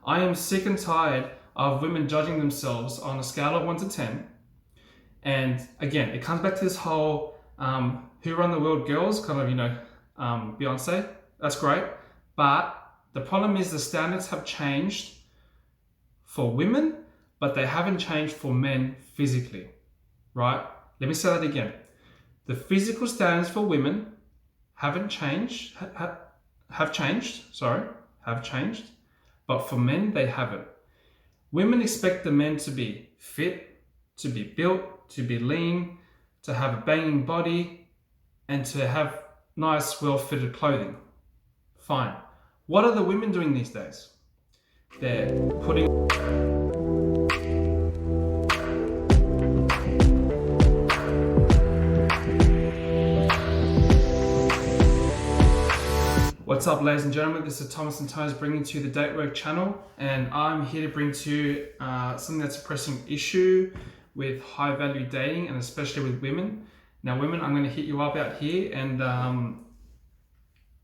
I am sick and tired of women judging themselves on a scale of 1 to 10. And again, it comes back to this whole who run the world girls, kind of, Beyonce. That's great. But the problem is the standards have changed for women, but they haven't changed for men physically, right? Let me say that again. The physical standards for women haven't changed, have changed, but for men, they haven't. Women expect the men to be fit, to be built, to be lean, to have a banging body, and to have nice, well-fitted clothing. Fine. What are the women doing these days? They're putting... What's up, ladies and gentlemen? This is Thomas and Tones bringing to you the Datework channel, and I'm here to bring to you something that's a pressing issue with high-value dating, and especially with women. Now, women, I'm going to hit you up out here and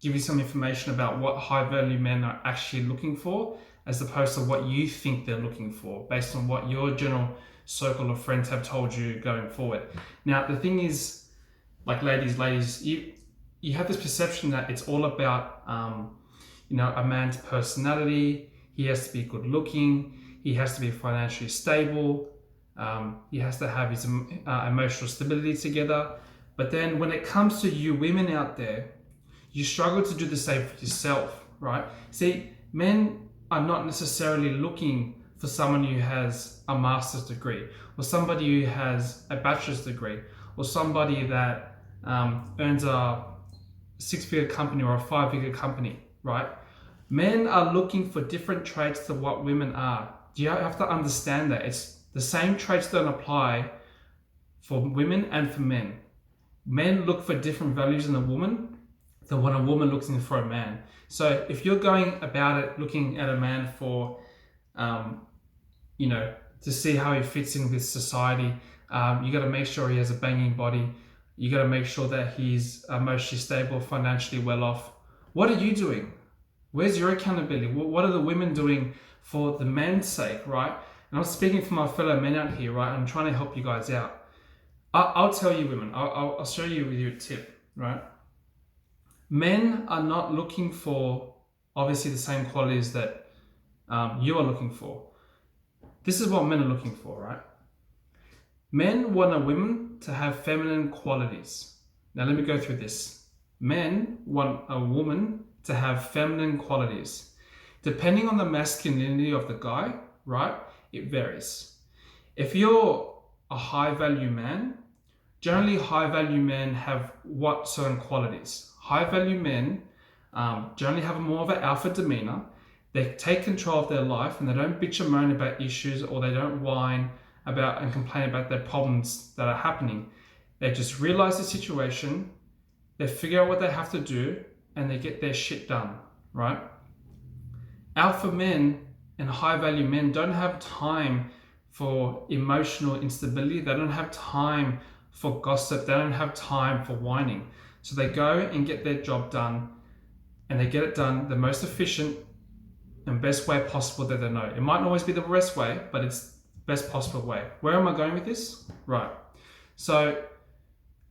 give you some information about what high-value men are actually looking for, as opposed to what you think they're looking for, based on what your general circle of friends have told you going forward. Now, the thing is, like ladies, you have this perception that it's all about, a man's personality. He has to be good looking. He has to be financially stable. He has to have his emotional stability together. But then when it comes to you women out there, you struggle to do the same for yourself, right? See, men are not necessarily looking for someone who has a master's degree, or somebody who has a bachelor's degree, or somebody that earns a six-figure company or a five-figure company, right? Men are looking for different traits to what women are. You have to understand that it's the same traits don't apply for women and for men. Men look for different values in a woman than what a woman looks in for a man. So if you're going about it looking at a man for, to see how he fits in with society, you got to make sure he has a banging body. You got to make sure that he's emotionally stable, financially well off. What are you doing? Where's your accountability? What are the women doing for the men's sake, right? And I'm speaking for my fellow men out here, right? I'm trying to help you guys out. I'll tell you women, I'll show you with you a tip, right? Men are not looking for, obviously, the same qualities that you are looking for. This is what men are looking for, right? Men want a woman to have feminine qualities. Now let me go through this. Men want a woman to have feminine qualities. Depending on the masculinity of the guy, right, it varies. If you're a high-value man, generally high-value men have what certain qualities? High-value men generally have more of an alpha demeanor. They take control of their life and they don't bitch and moan about issues, or they don't whine about and complain about their problems that are happening. They just realize the situation, they figure out what they have to do, and they get their shit done, right? Alpha men and high-value men don't have time for emotional instability. They don't have time for gossip. They don't have time for whining. So they go and get their job done, and they get it done the most efficient and best way possible that they know. It might not always be the best way, but it's best possible way. Where am I going with this? Right. So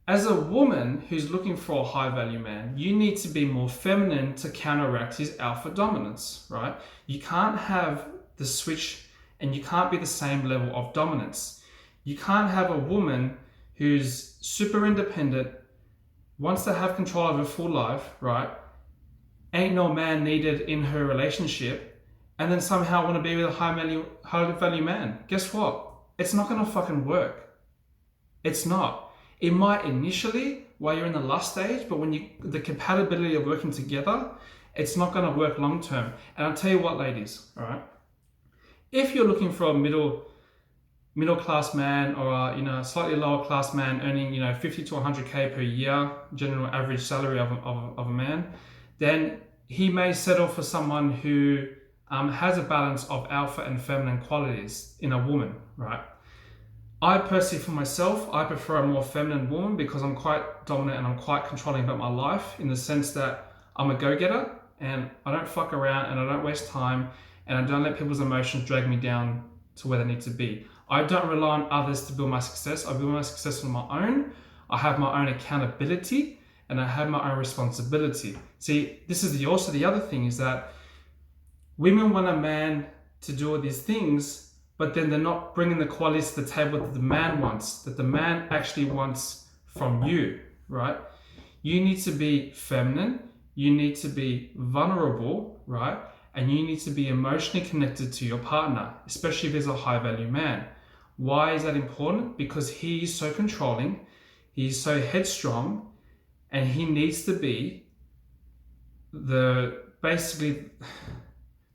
as a woman who's looking for a high value man, you need to be more feminine to counteract his alpha dominance, right? You can't have the switch, and you can't be the same level of dominance. You can't have a woman who's super independent, wants to have control of her full life, right? Ain't no man needed in her relationship, and then somehow want to be with a high value man. Guess what? It's not going to fucking work. It's not. It might initially while you're in the lust stage, but when the compatibility of working together, it's not going to work long term. And I'll tell you what, ladies, all right? If you're looking for a middle class man, or a slightly lower class man earning 50 to 100k per year, general average salary of a man, then he may settle for someone who has a balance of alpha and feminine qualities in a woman, right? I personally, for myself, I prefer a more feminine woman because I'm quite dominant and I'm quite controlling about my life, in the sense that I'm a go-getter and I don't fuck around and I don't waste time. and I don't let people's emotions drag me down to where they need to be. I don't rely on others to build my success. I build my success on my own. I have my own accountability and I have my own responsibility. See, this is also the other thing is that women want a man to do all these things, but then they're not bringing the qualities to the table that the man wants, that the man actually wants from you, right? You need to be feminine, you need to be vulnerable, right? And you need to be emotionally connected to your partner, especially if he's a high value man. Why is that important? Because he's so controlling, he's so headstrong, and he needs to be basically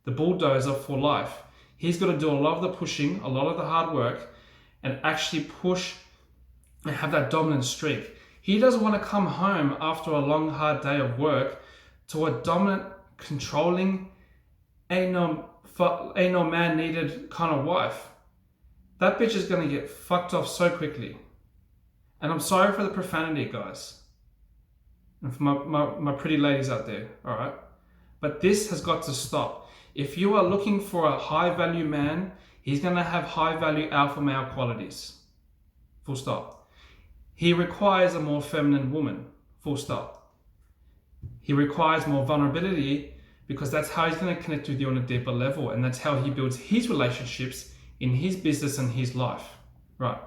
the bulldozer for life. He's got to do a lot of the pushing, a lot of the hard work, and actually push and have that dominant streak. He doesn't want to come home after a long, hard day of work to a dominant, controlling, ain't no man needed kind of wife. That bitch is going to get fucked off so quickly. And I'm sorry for the profanity, guys. And for my pretty ladies out there, all right? But this has got to stop. If you are looking for a high value man, he's going to have high value alpha male qualities. Full stop. He requires a more feminine woman. Full stop. He requires more vulnerability because that's how he's going to connect with you on a deeper level, and that's how he builds his relationships in his business and his life. Right.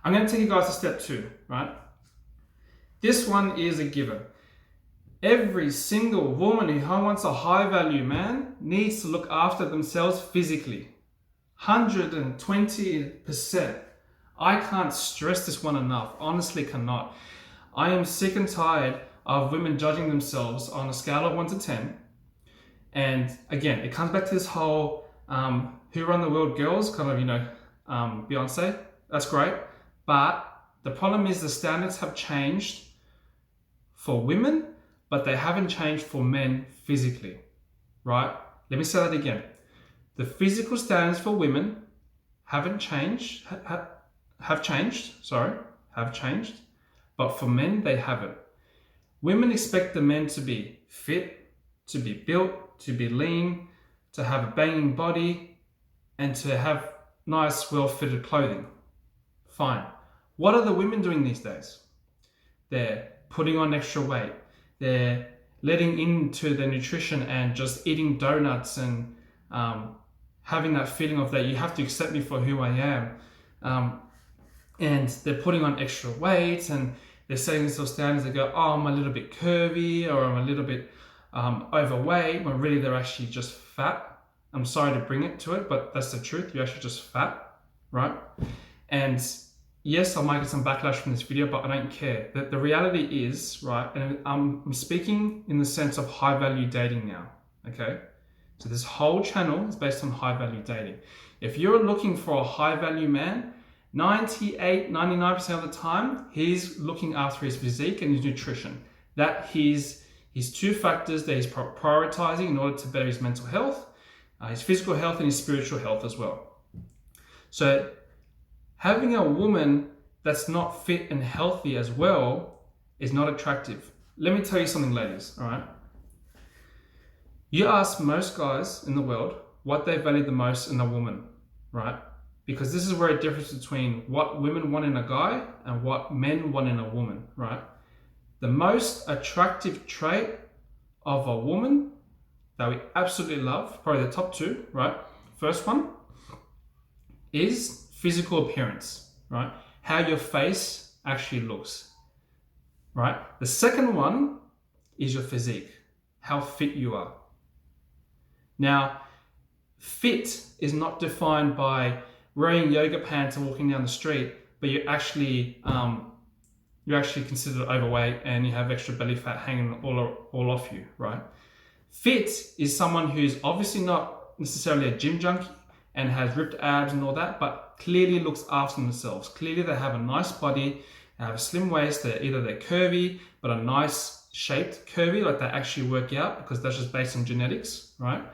I'm going to take you guys to step 2, right? This one is a given. Every single woman who wants a high value man needs to look after themselves physically. 120%. I can't stress this one enough. Honestly cannot. I am sick and tired of women judging themselves on a scale of 1 to 10. And again, it comes back to this whole who run the world girls, kind of, Beyonce. That's great. But the problem is the standards have changed for women, but they haven't changed for men physically, right? Let me say that again. The physical standards for women haven't changed, have changed, but for men, they haven't. Women expect the men to be fit, to be built, to be lean, to have a banging body, and to have nice, well-fitted clothing. Fine. What are the women doing these days? They're putting on extra weight. They're letting into their nutrition and just eating donuts and having that feeling of that you have to accept me for who I am. And they're putting on extra weight and they're setting themselves standards. They go, oh, I'm a little bit curvy or I'm a little bit overweight, when really they're actually just fat. I'm sorry to bring it to it, but that's the truth. You're actually just fat, right? And yes, I might get some backlash from this video, but I don't care. The reality is, right, and I'm speaking in the sense of high value dating now, okay? So this whole channel is based on high value dating. If you're looking for a high value man, 99% of the time, he's looking after his physique and his nutrition. That his 2 factors that he's prioritizing in order to better his mental health, his physical health, and his spiritual health as well. So having a woman that's not fit and healthy as well is not attractive. Let me tell you something, ladies, all right? You ask most guys in the world what they value the most in a woman, right? Because this is where a difference between what women want in a guy and what men want in a woman, right? The most attractive trait of a woman that we absolutely love, probably the top 2, right? First one is physical appearance, right? How your face actually looks, right? The second one is your physique, how fit you are. Now, fit is not defined by wearing yoga pants and walking down the street, but you're actually considered overweight and you have extra belly fat hanging all off you, right? Fit is someone who's obviously not necessarily a gym junkie and has ripped abs and all that, but clearly looks after themselves. Clearly they have a nice body, they have a slim waist, they're curvy, but a nice shaped curvy, like they actually work out, because that's just based on genetics, right?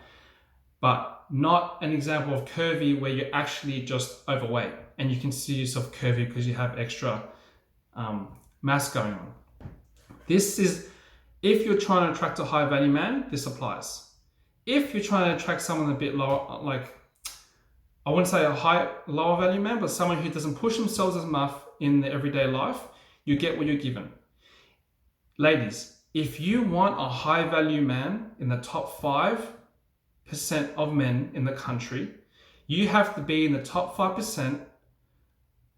But not an example of curvy where you're actually just overweight and you consider yourself curvy because you have extra mass going on. This is, if you're trying to attract a high value man, this applies. If you're trying to attract someone a bit lower, like, I wouldn't say lower value man, but someone who doesn't push themselves as much in their everyday life, you get what you're given. Ladies, if you want a high value man in the top 5% of men in the country, you have to be in the top 5%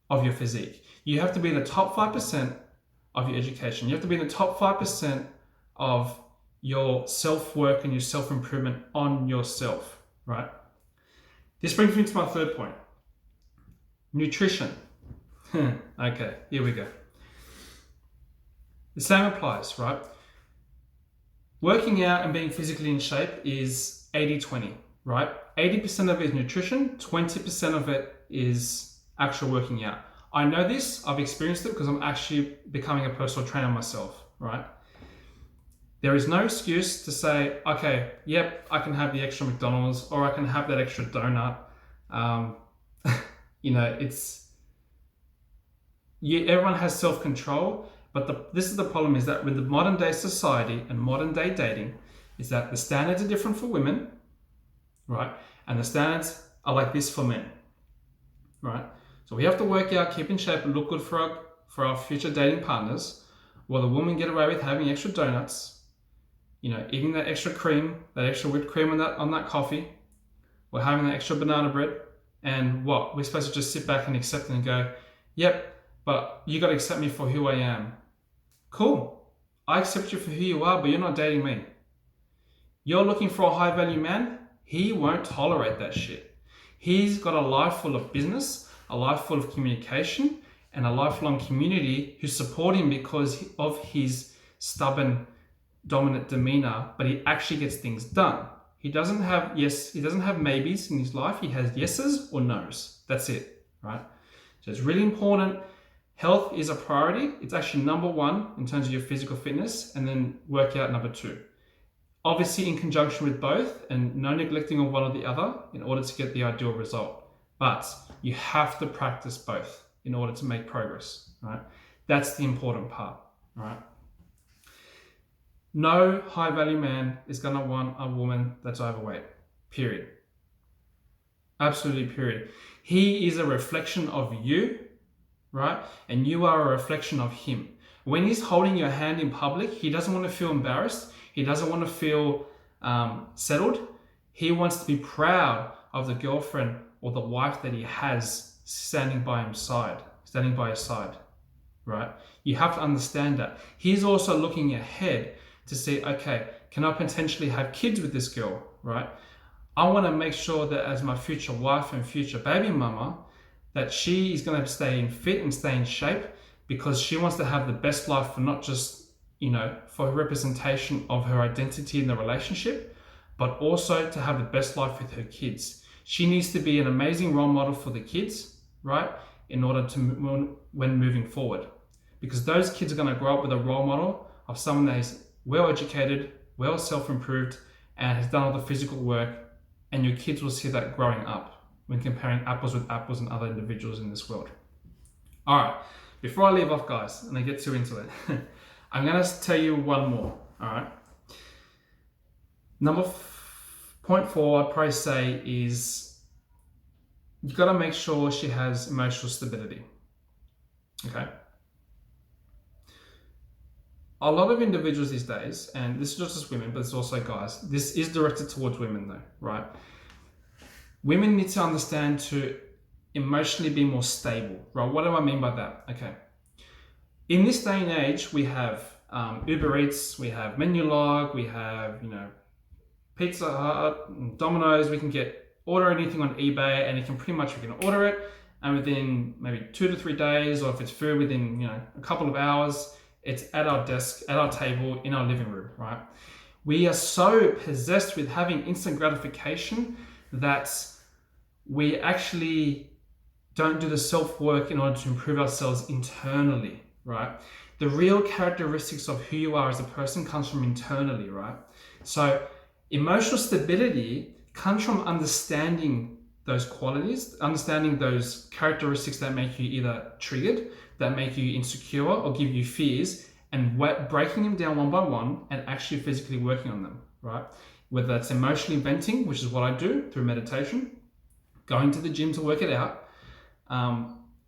of your physique. You have to be in the top 5% of your education. You have to be in the top 5% of your self-work and your self-improvement on yourself, right? This brings me to my third point. Nutrition. Okay, here we go. The same applies, right? Working out and being physically in shape is 80-20, right? 80% of it is nutrition, 20% of it is actual working out. I know this, I've experienced it because I'm actually becoming a personal trainer myself, right? There is no excuse to say, okay, yep, I can have the extra McDonald's or I can have that extra donut. Everyone has self-control, but this is the problem, is that with the modern day society and modern day dating, is that the standards are different for women, right? And the standards are like this for men, right? So we have to work out, keep in shape, and look good for our future dating partners, while the women get away with having extra donuts, eating that extra cream, that extra whipped cream on that coffee, or having that extra banana bread. And what? We're supposed to just sit back and accept it and go, yep, but you got to accept me for who I am. Cool. I accept you for who you are, but you're not dating me. You're looking for a high value man. He won't tolerate that shit. He's got a life full of business, a life full of communication, and a lifelong community who support him because of his stubborn, dominant demeanor, but he actually gets things done. He doesn't have maybes in his life. He has yeses or nos. That's it, right? So it's really important. Health is a priority. It's actually number 1 in terms of your physical fitness, and then workout number 2. Obviously in conjunction with both, and no neglecting of one or the other in order to get the ideal result. But you have to practice both in order to make progress, right? That's the important part, right? No high value man is going to want a woman that's overweight, period. Absolutely, period. He is a reflection of you, right? And you are a reflection of him. When he's holding your hand in public, he doesn't want to feel embarrassed. He doesn't want to feel settled. He wants to be proud of the girlfriend or the wife that he has standing by his side, right? You have to understand that. He's also looking ahead to see, okay, can I potentially have kids with this girl, right? I want to make sure that as my future wife and future baby mama, that she is going to stay fit and stay in shape, because she wants to have the best life for not just, for her representation of her identity in the relationship, but also to have the best life with her kids. She needs to be an amazing role model for the kids, right? In order to, when moving forward, because those kids are going to grow up with a role model of someone that is well-educated, well self-improved, and has done all the physical work, and your kids will see that growing up when comparing apples with apples and other individuals in this world. All right, before I leave off, guys, and I get too into it, I'm going to tell you one more, all right? Point 4, I'd probably say, is you've got to make sure she has emotional stability, okay? A lot of individuals these days, and this is not just women, but it's also guys, this is directed towards women though, right? Women need to understand to emotionally be more stable, right? What do I mean by that? Okay. In this day and age, we have Uber Eats, we have Menulog, we have, Pizza Hut, Domino's. We can order anything on eBay, and we can order it, and within maybe 2 to 3 days, or if it's food, within a couple of hours, it's at our desk, at our table, in our living room, right? We are so possessed with having instant gratification that we actually don't do the self-work in order to improve ourselves internally, right? The real characteristics of who you are as a person comes from internally, right? So emotional stability comes from understanding those qualities, understanding those characteristics that make you either triggered, that make you insecure or give you fears, and breaking them down one by one and actually physically working on them, right? whether that's emotionally venting, which is what I do through meditation, going to the gym to work it out,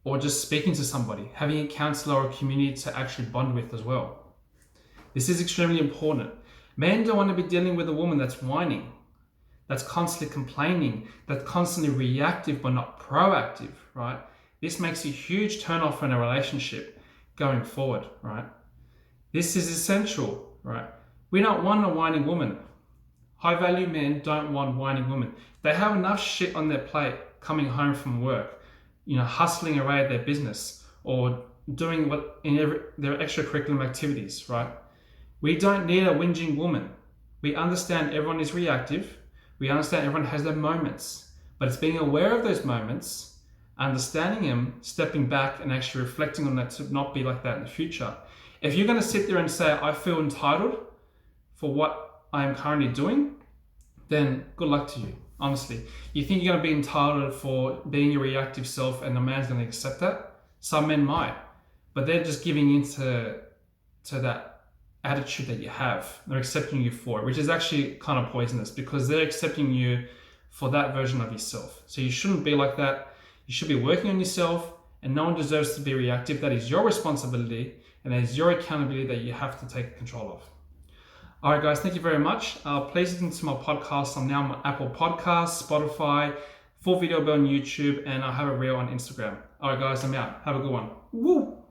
or just speaking to somebody, having a counselor or a community to actually bond with as well. This is extremely important. Men don't want to be dealing with a woman that's whining, that's constantly complaining, that's constantly reactive but not proactive, right? This makes a huge turnoff in a relationship going forward, right? This is essential, right? We don't want a whining woman. High value men don't want whining women. They have enough shit on their plate coming home from work, hustling away at their business or doing their extracurricular activities, right? We don't need a whinging woman. We understand everyone is reactive. We understand everyone has their moments, but it's being aware of those moments, understanding them, stepping back and actually reflecting on that to not be like that in the future. If you're going to sit there and say, I feel entitled for what I am currently doing, then good luck to you. Honestly, you think you're going to be entitled for being your reactive self and the man's going to accept that? Some men might, but they're just giving into that attitude that you have. They're accepting you for it, which is actually kind of poisonous because they're accepting you for that version of yourself. So you shouldn't be like that. You should be working on yourself, and no one deserves to be reactive. That is your responsibility, and that is your accountability that you have to take control of. All right, guys, thank you very much. Please listen to my podcast. I'm now on Apple Podcasts, Spotify, full video on YouTube, and I have a reel on Instagram. All right, guys, I'm out. Have a good one. Woo!